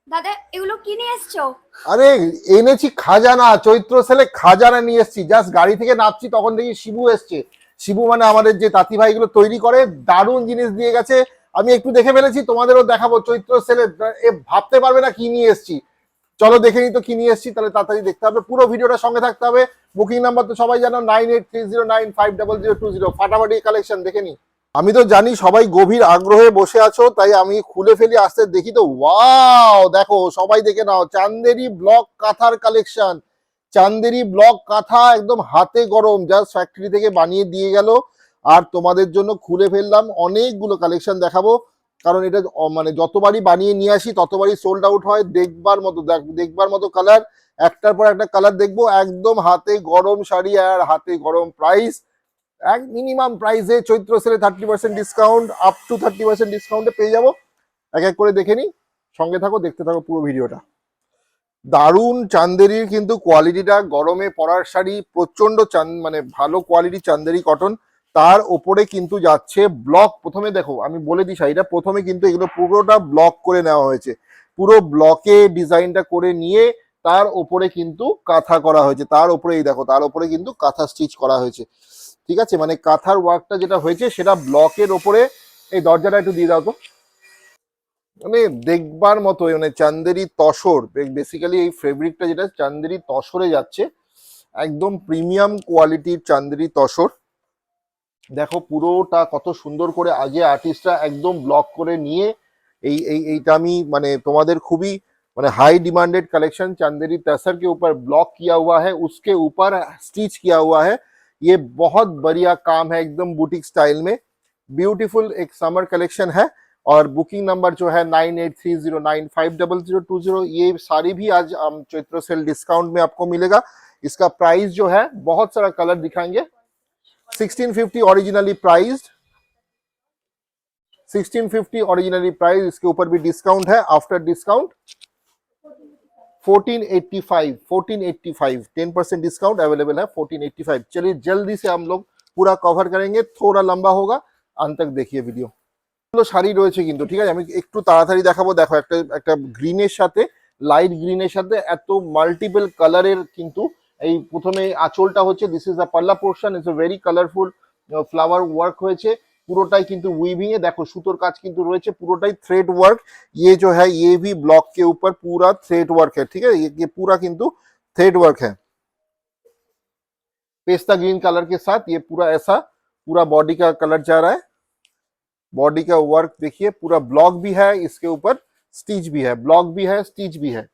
দাদা এগুলো কি নিয়ে এসছো? আরে এনেছি খাজানা, চৈত্র সেলে খাজানা নিয়ে এসেছি। জাস্ট গাড়ি থেকে নামছি তখন দেখি শিবু এসছে। শিবু মানে আমাদের যে তাঁতি ভাইগুলো তৈরি করে, দারুণ জিনিস দিয়ে গেছে। আমি একটু দেখে ফেলেছি, তোমাদেরও দেখাবো। চৈত্র সেলে ভাবতে পারবে না কি নিয়ে এসেছি। চলো দেখে নি তো কি নিয়ে এসেছি, তাহলে তাড়াতাড়ি দেখতে হবে, পুরো ভিডিওটা সঙ্গে থাকতে হবে। বুকিং নাম্বার তো সবাই জানো, 9830950020। ফাটাফাটি কালেকশন দেখে নি। আমি তো জানি সবাই গভীর আগ্রহে বসে আছো, তাই আমি খুলে ফেলি আসতে, দেখি তো ওয়াও, দেখো সবাই দেখে নাও, চান্দেরি ব্লক কাঁথার কালেকশন। চান্দেরি ব্লক কাঁথা একদম হাতে গরম, জাস্ট ফ্যাক্টরি থেকে বানিয়ে দিয়ে গেল। আর তোমাদের জন্য খুলে ফেললাম, অনেকগুলো কালেকশন দেখাবো। কারণ এটা মানে যতবারই বানিয়ে নিয়ে আসি ততবারই সোল্ড আউট হয়। দেখবার মতো, দেখবার মতো কালার, একটার পর একটা কালার দেখবো। একদম হাতে গরম শাড়ি আর হাতে গরম প্রাইস। এক মিনিমাম প্রাইসে চৈত্র সেলে 30% ডিসকাউন্ট, আপ টু 30% ডিসকাউন্টে পেয়ে যাবো। এক এক করে দেখে নিই, সঙ্গে থাকো, দেখতে থাকো পুরো ভিডিওটা। দারুণ চান্দেরির কিন্তু কোয়ালিটিটা, গরমে পরার শাড়ি, প্রচন্ড মানে ভালো কোয়ালিটি চান্দেরি কটন। তার ওপরে কিন্তু যাচ্ছে ব্লক। প্রথমে দেখো আমি বলে দিই, শাড়িটা প্রথমে কিন্তু এগুলো পুরোটা ব্লক করে নেওয়া হয়েছে। পুরো ব্লকে ডিজাইনটা করে নিয়ে তার ওপরে কিন্তু কাঁথা করা হয়েছে। তার উপরে এই দেখো, তার উপরে কিন্তু কাঁথা স্টিচ করা হয়েছে। ঠিক আছে, মানে কাঁথার ওয়ার্কটা যেটা হয়েছে সেটা ব্লকের ওপরে। এই দরজাটা একটু দিয়ে দাও তো। মানে দেখবার মতো, মানে চান্দেরি তসর, বেসিক্যালি এই ফেব্রিকটা যেটা চান্দেরি তসরে যাচ্ছে, একদম প্রিমিয়াম কোয়ালিটির চান্দেরি তসর। দেখো পুরোটা কত সুন্দর করে আগে আর্টিস্টরা একদম ব্লক করে নিয়ে এইটা আমি মানে তোমাদের খুবই মানে हाई डिमांडेड कलेक्शन चंदेरी तसर के ऊपर ब्लॉक किया हुआ है, उसके ऊपर स्टिच किया हुआ है। ये बहुत बढ़िया काम है, एकदम बुटीक स्टाइल में। ब्यूटीफुल एक समर कलेक्शन है। और बुकिंग नंबर जो है 9830950020। ये सारी भी आज चैत्र सेल डिस्काउंट में आपको मिलेगा। इसका प्राइस जो है, बहुत सारा कलर दिखाएंगे। 1650 ओरिजिनली प्राइस्ड, 1650 ओरिजिनली प्राइस। इसके ऊपर भी डिस्काउंट है, आफ्टर डिस्काउंट 1485, 1485 10% डिस्काउंट अवेलेबल है 1485। चलिए जल्दी से हम लोग पूरा कवर करेंगे, थोड़ा लंबा होगा, अंत तक देखिए ভিডিও। গুলো শাড়ি রয়েছে কিন্তু, ঠিক আছে, আমি একটু তাড়াতাড়ি দেখাবো। দেখো একটা একটা গ্রিনের সাথে, লাইট গ্রিনের সাথে এত মাল্টিপল কালারের কিন্তু। এই প্রথমে আঁচলটা হচ্ছে, দিস ইজ দ্য পাল্লা portion, it's a very colourful flower work হয়েছে। পুরোটাই কিন্তু উইভিং এ, দেখো সুতোর কাজ কিন্তু রয়েছে, পুরোটাই থ্রেড ওয়ার্ক। ये जो है ये भी ब्लॉक के ऊपर पूरा थ्रेड वर्क है। ठीक है, ये पूरा किंतु थ्रेड वर्क है। पेस्ता ग्रीन कलर के साथ ये पूरा ऐसा पूरा बॉडी का कलर जा रहा है। बॉडी का वर्क देखिए, पूरा ब्लॉक भी है, इसके ऊपर स्टिच भी है, ब्लॉक भी है, स्टिच भी है।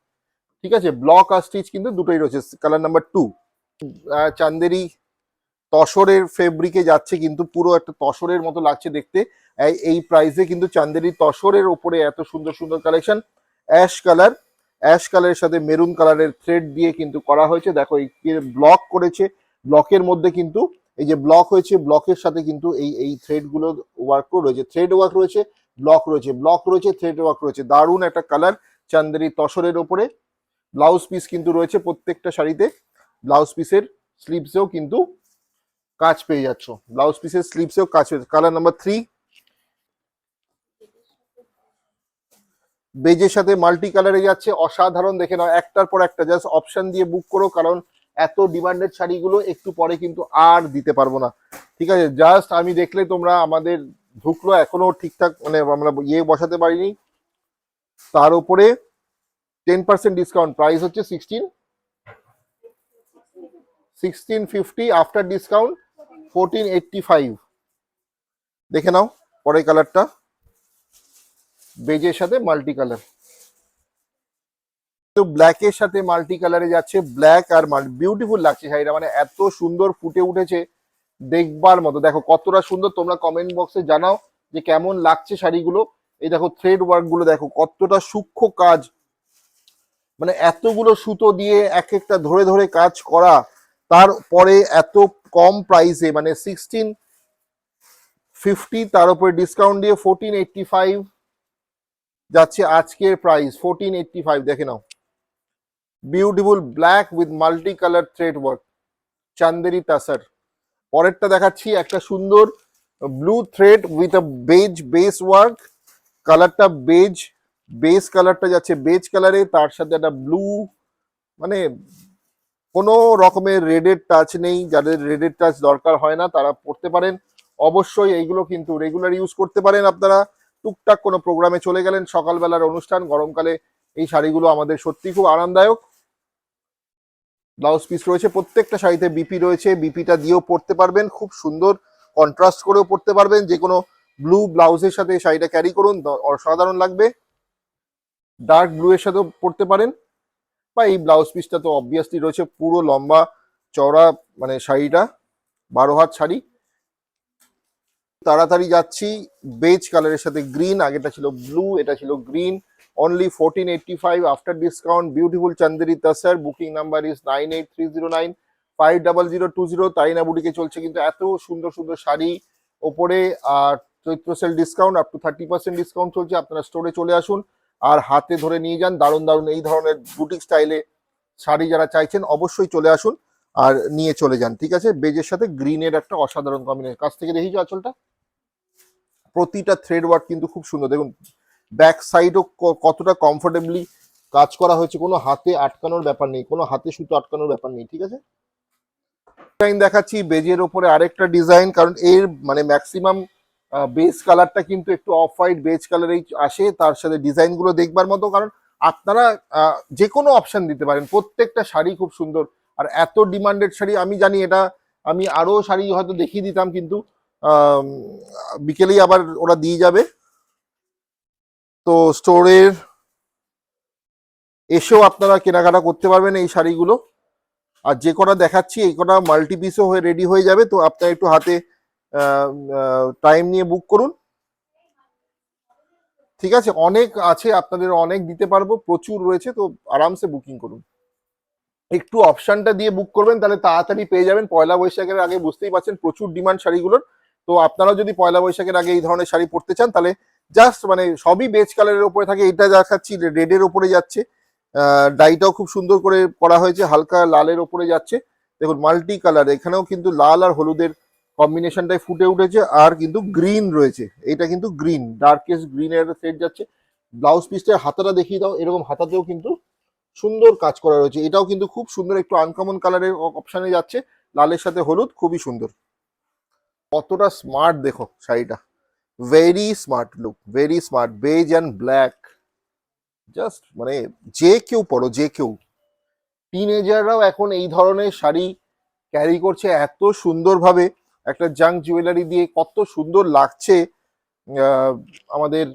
ঠিক আছে, ব্লক আর স্টিচ কিন্তু দুটোই রয়েছে। কালার নাম্বার 2, চান্দেরি তসরের ফেব্রিকে যাচ্ছে, কিন্তু পুরো একটা তসরের মতো লাগছে দেখতে। এই প্রাইসে কিন্তু চান্দেরি তসরের ওপরে এত সুন্দর সুন্দর কালেকশন। অ্যাশ কালার, অ্যাশ কালারের সাথে মেরুন কালারের থ্রেড দিয়ে কিন্তু করা হয়েছে। দেখো এই ব্লক করেছে, ব্লকের মধ্যে কিন্তু এই যে ব্লক হয়েছে, ব্লকের সাথে কিন্তু এই থ্রেড গুলো ওয়ার্ক রয়েছে। থ্রেড ওয়ার্ক রয়েছে, ব্লক রয়েছে, ব্লক রয়েছে, থ্রেড ওয়ার্ক রয়েছে। দারুণ একটা কালার চান্দেরি তসরের ওপরে। ব্লাউজ পিস কিন্তু রয়েছে প্রত্যেকটা শাড়িতে। ব্লাউজ পিসের স্লিভসেও কিন্তু কাজ পেয়ে যাচ্ছ, ব্লাউজ পিসের স্লিভসেও কাজ পেয়ে। কালার নাম্বার 3, বেজের সাথে মাল্টি কালারে যাচ্ছে, অসাধারণ। দেখে নাও, একটার পর একটা জাস্ট অপশন দিয়ে বুক করো, কারণ এত ডিমান্ডেড শাড়িগুলো একটু পরে কিন্তু আর দিতে পারবো না। ঠিক আছে, জাস্ট আমি দেখলে তোমরা আমাদের ঢুকলো, এখনো ঠিকঠাক মানে আমরা ইয়ে বসাতে পারিনি। তার উপরে 10% ডিসকাউন্ট, প্রাইস হচ্ছে 1650, আফটার ডিসকাউন্ট 1485। দেখে নাও পরের কালারটা, বেজের সাথে মাল্টি কালার। তো ব্ল্যাকের সাথে মাল্টি কালারে যাচ্ছে, ব্ল্যাক আর বিউটিফুল লাগছে শাড়িটা, মানে এত সুন্দর ফুটে উঠেছে, দেখবার মতো। দেখো কতটা সুন্দর, তোমরা কমেন্ট বক্সে জানাও যে কেমন লাগছে শাড়িগুলো। এই দেখো থ্রেড ওয়ার্ক গুলো দেখো কতটা সূক্ষ্ম কাজ, মানে এতগুলো সুতো দিয়ে এক একটা ধরে ধরে কাজ করা। তারপরে এত কম প্রাইসে, মানে 1650, তার উপরে ডিসকাউন্ট দিয়ে 1485 যাচ্ছে আজকের প্রাইস 1485। দেখে নাও, beautiful black with multi colour thread work, Chanderi tussar. পরেরটা দেখাচ্ছি, একটা সুন্দর blue thread with a beige base work. কালারটা বেজ, বেজ কালারটা যাচ্ছে বেজ কালারে, তার সাথে একটা ব্লু, মানে কোনো রকমের রেডের টাচ নেই। যাদের রেডের টাচ দরকার হয় না তারা পড়তে পারেন। অবশ্যই এইগুলো কিন্তু রেগুলার ইউজ করতে পারেন আপনারা। টুকটাক কোনো প্রোগ্রামে চলে গেলেন, সকালবেলার অনুষ্ঠান, গরমকালে এই শাড়িগুলো আমাদের সত্যি খুব আরামদায়ক। ব্লাউজ পিস রয়েছে, প্রত্যেকটা শাড়িতে বিপি রয়েছে, বিপিটা দিয়েও পরতে পারবেন, খুব সুন্দর কন্ট্রাস্ট করেও পরতে পারবেন। যে কোনো ব্লু ব্লাউজের সাথে শাড়িটা ক্যারি করুন, অসাধারণ লাগবে। ডার্ক ব্লু এর সাথেও পরতে পারেন, বা এই ব্লাউজ পিসটা তো অবভিয়াসলি রয়েছে, পুরো লম্বা চওড়া মানে শাড়িটা 12 হাত শাড়ি। তাড়াতাড়ি যাচ্ছি, বেজ কালারের সাথে গ্রিন, আগেটা ছিল ব্লু, এটা ছিল green. Only 1485 after discount. Beautiful Chanderi তাসার। Booking number is 9830950020। তাইনা বুটিকে চলছে কিন্তু এত সুন্দর সুন্দর শাড়ি ওপরে, আর Chaitra sale discount up to 30% discount চলছে। আপনারা স্টোরে চলে আসুন আর হাতে ধরে নিয়ে যান। দারুণ দারুণ এই ধরনের বুটিক স্টাইলে শাড়ি যারা চাইছেন অবশ্যই চলে আসুন আর নিয়ে চলে যান, ঠিক আছে। বেজের সাথে গ্রিনের একটা অসাধারণ কম্বিনেশন। কাছ থেকে দেখি আঁচলটা, প্রতিটা থ্রেড ওয়ার্ক কিন্তু খুব সুন্দর। দেখুন ব্যাক সাইডও কতটা কমফোর্টেবলি কাজ করা হয়েছে, কোনো হাতে আটকানোর ব্যাপার নেই, কোনো হাতে সুতো আটকানোর ব্যাপার নেই, ঠিক আছে। ডিজাইন দেখাচ্ছি বেজের ওপরে আরেকটা ডিজাইন, কারণ এর মানে ম্যাক্সিমাম বেজ কালারটা কিন্তু একটু অফ হোয়াইট বেজ কালারেই আসে। তার সাথে ডিজাইনগুলো দেখবার মতো, কারণ আপনারা যে কোনো অপশন দিতে পারেন। প্রত্যেকটা শাড়ি খুব সুন্দর, আর এত ডিমান্ডেড শাড়ি। আমি জানি এটা, আমি আরো শাড়ি হয়তো দেখিয়ে দিতাম, কিন্তু বিকেলেই আবার ওরা দিয়ে যাবে। তো স্টোরের এসেও আপনারা কেনাকাটা করতে পারবেন এই শাড়িগুলো। আর যে কটা দেখাচ্ছি এই কটা মাল্টি পিসও হয়ে রেডি হয়ে যাবে, তো আপনারা একটু হাতে টাইম নিয়ে বুক করুন, ঠিক আছে। অনেক আছে, আপনাদের অনেক দিতে পারবো, প্রচুর রয়েছে, তো আরামসে বুকিং করুন। একটু অপশনটা দিয়ে বুক করবেন, তাহলে তাড়াতাড়ি পেয়ে যাবেন। পয়লা বৈশাখের আগে বুঝতেই পারছেন প্রচুর ডিমান্ড শাড়িগুলোর। তো আপনারাও যদি পয়লা বৈশাখের আগে এই ধরনের শাড়ি পরতে চান, তাহলে জাস্ট মানে সবই বেজ কালারের উপরে থাকে। এটা দেখাচ্ছি রেডের ওপরে যাচ্ছে, ডাইটাও খুব সুন্দর করে করা হয়েছে, হালকা লালের ওপরে যাচ্ছে। দেখুন মাল্টি কালার, এখানেও কিন্তু লাল আর হলুদের কম্বিনেশনটাই ফুটে উঠেছে। আর কিন্তু গ্রিন রয়েছে, এটা কিন্তু গ্রিন, ডার্কেস্ট গ্রিনের সেট যাচ্ছে। ব্লাউজ পিসটার হাতাটা দেখিয়ে দাও, এরকম হাতাতেও কিন্তু সুন্দর কাজ করা রয়েছে। এটাও কিন্তু খুব সুন্দর, একটু আনকমন কালারের অপশনে যাচ্ছে, লালের সাথে হলুদ, খুবই সুন্দর। কতটা স্মার্ট দেখো শাড়িটা, very smart look, very smart. Beige and black, just মানে যে কেউ পরো, যে কেউ। টিনেজাররাও এখন এই ধরনের শাড়ি ক্যারি করছে এত সুন্দরভাবে, একটা জাঙ্ক জুয়েলারি দিয়ে, কত সুন্দর লাগছে। আমাদের,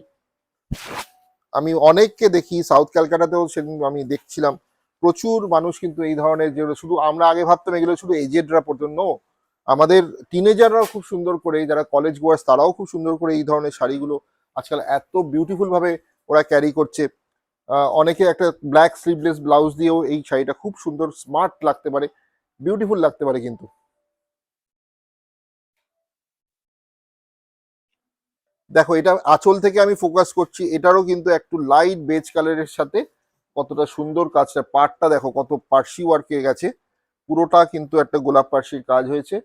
আমি অনেককে দেখি সাউথ ক্যালকাটাতেও, সেদিন আমি দেখছিলাম প্রচুর মানুষ কিন্তু এই ধরনের, যে শুধু আমরা আগে ভাবতাম এগুলো শুধু এজেডরা পর্যন্ত, আমাদের টিনেজাররাও খুব সুন্দর করে, যারা কলেজ গোয়ার্স তারাও খুব সুন্দর করে এই ধরনের শাড়িগুলো আজকাল এত বিউটিফুল ভাবে ওরা ক্যারি করছে। অনেকে একটা ব্ল্যাক স্লিভলেস ব্লাউজ দিয়েও এই শাড়িটা খুব সুন্দর স্মার্ট লাগতে পারে, বিউটিফুল লাগতে পারে কিন্তু। দেখো এটা আঁচল থেকে আমি ফোকাস করছি, এটারও কিন্তু একটু লাইট বেজ কালারের সাথে কতটা সুন্দর কাজটা। পাড়টা দেখো কত পার্সি ওয়ার্কে গেছে, পুরোটা কিন্তু একটা গোলাপ পার্সির কাজ হয়েছে,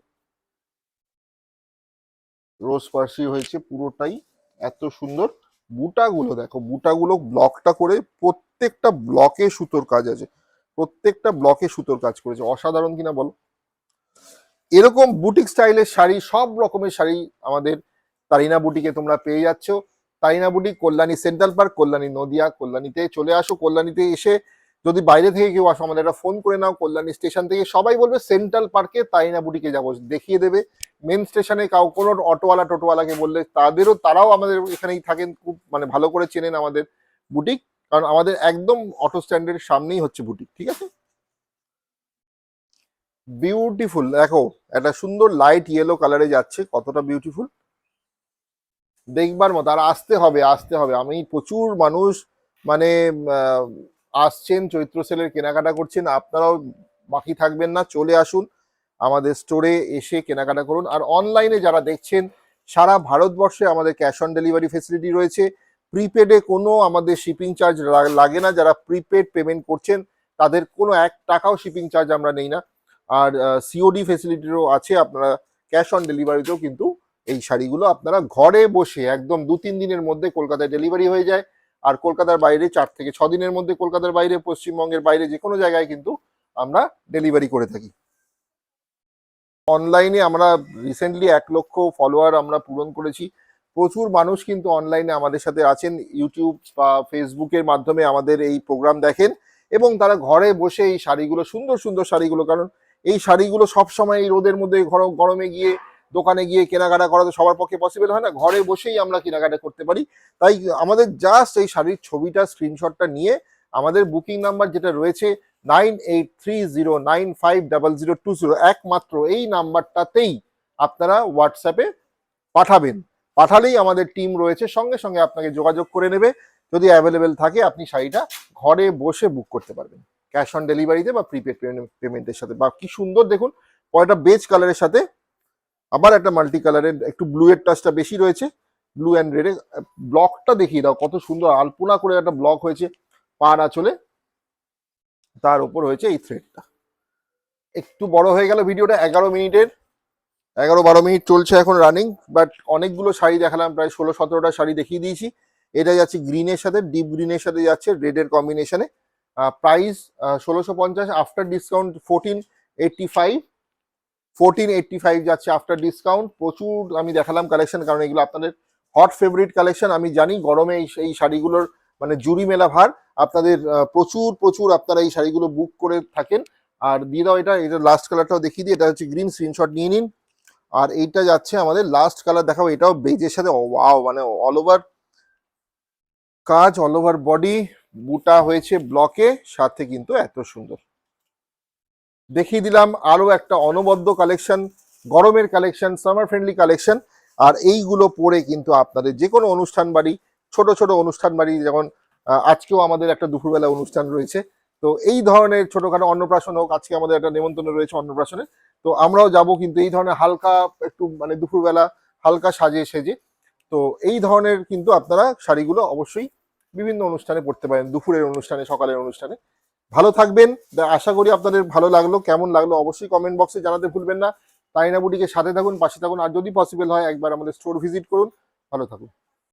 রোজ পার্সি হয়েছে পুরোটাই, এত সুন্দর। বুটাগুলো দেখো, বুটাগুলো ব্লকটা করে, প্রত্যেকটা ব্লকে সুতোর কাজ আছে, প্রত্যেকটা ব্লকে সুতোর কাজ করেছে, অসাধারণ কিনা বলো। এরকম বুটিক স্টাইলের শাড়ি, সব রকমের শাড়ি আমাদের তারিনা বুটিকে তোমরা পেয়ে যাচ্ছ। Tarina boutique Kalyani central park, Kalyani Nadia. কল্যাণীতে চলে আসো, কল্যাণীতে এসে যদি বাইরে থেকে কেউ আসো আমাদের একটা ফোন করে নাও, কল্যাণী স্টেশন থেকে সবাই বলবে সেন্ট্রাল পার্কে তারিনা বুটিকে যাবো, দেখিয়ে দেবে। মেন স্টেশনে কোনো অটোওয়ালা টোটোওয়ালাকে বললে তারাও আমাদের এখানেই থাকেন, খুব মানে ভালো করে চেনেন আমাদের বুটিক, কারণ আমাদের একদম অটো স্ট্যান্ডের সামনেই হচ্ছে বুটিক, ঠিক আছে। বিউটিফুল দেখো, একটা সুন্দর লাইট ইয়েলো কালারে যাচ্ছে, কতটা বিউটিফুল দেখবার মতো। আর আসতে হবে, আসতে হবে। আমি প্রচুর মানুষ মানে আসছেন চৈত্র সেলের কেনাকাটা করছেন, আপনারাও বাকি থাকবেন না, চলে আসুন আমাদের স্টোরে এসে কেনাকাটা করুন। আর অনলাইনে যারা দেখছেন, সারা ভারতবর্ষে আমাদের ক্যাশ অন ডেলিভারি ফেসিলিটি রয়েছে। প্রিপেডে কোনো আমাদের শিপিং চার্জ লাগে না, যারা প্রিপেড পেমেন্ট করছেন তাদের কোনো 1 টাকাও শিপিং চার্জ আমরা নেই না। আর সিওডি ফেসিলিটিও আছে, আপনারা ক্যাশ অন ডেলিভারিতেও কিন্তু এই শাড়িগুলো আপনারা ঘরে বসে একদম 2-3 দিনের মধ্যে কলকাতায় ডেলিভারি হয়ে যায়। আর কলকাতার বাইরে 4 থেকে 6 দিনের মধ্যে কলকাতার বাইরে, পশ্চিমবঙ্গের বাইরে যে কোনো জায়গায় কিন্তু আমরা ডেলিভারি করে থাকি। অনলাইনে আমরা রিসেন্টলি 1 লক্ষ ফলোয়ার আমরা পূরণ করেছি। প্রচুর মানুষ কিন্তু অনলাইনে আমাদের সাথে আছেন, ইউটিউব বা ফেসবুকের মাধ্যমে আমাদের এই প্রোগ্রাম দেখেন এবং তারা ঘরে বসে এই শাড়িগুলো, সুন্দর সুন্দর শাড়িগুলো, কারণ এই শাড়িগুলো সবসময় এই রোদের মধ্যে গরমে গিয়ে দোকানে গিয়ে কেনাকাটা করা তো সবার পক্ষে পসিবল হয় না, ঘরে বসেই আমরা কেনাকাটা করতে পারি। তাই আমাদের জাস্ট এই শাড়ির ছবিটা, স্ক্রিনশটটা নিয়ে আমাদের বুকিং নাম্বার যেটা রয়েছে 9830950020, একমাত্র এই নাম্বারটাতেই আপনারা হোয়াটসঅ্যাপে পাঠাবেন। পাঠালেই আমাদের টিম রয়েছে, সঙ্গে সঙ্গে আপনাকে যোগাযোগ করে নেবে। যদি অ্যাভেলেবেল থাকে আপনি শাড়িটা ঘরে বসে বুক করতে পারবেন ক্যাশ অন ডেলিভারিতে বা প্রিপেড পেমেন্টের সাথে। বা কি সুন্দর দেখুন, কয়টা বেজ কালারের সাথে আবার একটা মাল্টি কালারের, একটু ব্লু এর টাচটা বেশি রয়েছে, ব্লু অ্যান্ড রেডে। ব্লকটা দেখিয়ে দাও, কত সুন্দর আলপনা করে একটা ব্লক হয়েছে পার আঁচলে, তার উপর হয়েছে এই থ্রেডটা। একটু বড় হয়ে গেল ভিডিওটা, 11 মিনিটের, 11-12 মিনিট চলছে এখন রানিং, বাট অনেকগুলো শাড়ি দেখালাম, প্রায় 16-17টা শাড়ি দেখিয়ে দিয়েছি। এটা যাচ্ছে গ্রিনের সাথে, ডিপ গ্রিনের সাথে যাচ্ছে রেডের কম্বিনেশনে। প্রাইস 1650, আফটার ডিসকাউন্ট 1485 যাচ্ছে আফটার ডিসকাউন্ট। প্রচুর আমি দেখালাম কালেকশন, কারণ এগুলো আপনাদের হট ফেভারিট কালেকশন। আমি জানি গরমে এই শাড়িগুলোর মানে জুড়ি মেলা ভার, আপনাদের প্রচুর আপনারা এই শাড়িগুলো বুক করে থাকেন। আর দিয়ে দাও এটা লাস্ট কালারটাও দেখিয়ে দিই, এটা হচ্ছে গ্রিন, স্ক্রিনশট নিয়ে নিন। আর এইটা যাচ্ছে আমাদের লাস্ট কালার দেখাবো, এটাও বেজের সাথে, ওয়াও, মানে অল ওভার কাজ, অল ওভার বডি, বুটা হয়েছে ব্লকে, সাথে কিন্তু এত সুন্দর। দেখিয়ে দিলাম আরো একটা অনবদ্য কালেকশন, গরমের কালেকশন, সামার ফ্রেন্ডলি কালেকশন। আর এইগুলো পরে কিন্তু আপনাদের যে কোনো অনুষ্ঠান বাড়ি, ছোট ছোট অনুষ্ঠান বাড়ি, যেমন আজকেও আমাদের একটা দুপুরবেলা অনুষ্ঠান রয়েছে, তো এই ধরনের ছোটখাটো অন্নপ্রাশন হোক, আজকে আমাদের একটা নেমন্তন্ন রয়েছে অন্নপ্রাশনে, তো আমরাও যাব কিন্তু এই ধরনের হালকা একটু মানে দুপুরবেলা হালকা সেজে। তো এই ধরনের কিন্তু আপনারা শাড়িগুলো অবশ্যই বিভিন্ন অনুষ্ঠানে পড়তে পারেন, দুপুরের অনুষ্ঠানে, সকালের অনুষ্ঠানে। ভালো থাকবেন, আশা করি আপনাদের ভালো লাগলো। কেমন লাগলো অবশ্যই কমেন্ট বক্সে জানাতে ভুলবেন না। তাইনা বুটিকের সাথে থাকুন, পাশে থাকুন, আর যদি পসিবল হয় একবার আমাদের স্টোর ভিজিট করুন। ভালো থাকুন।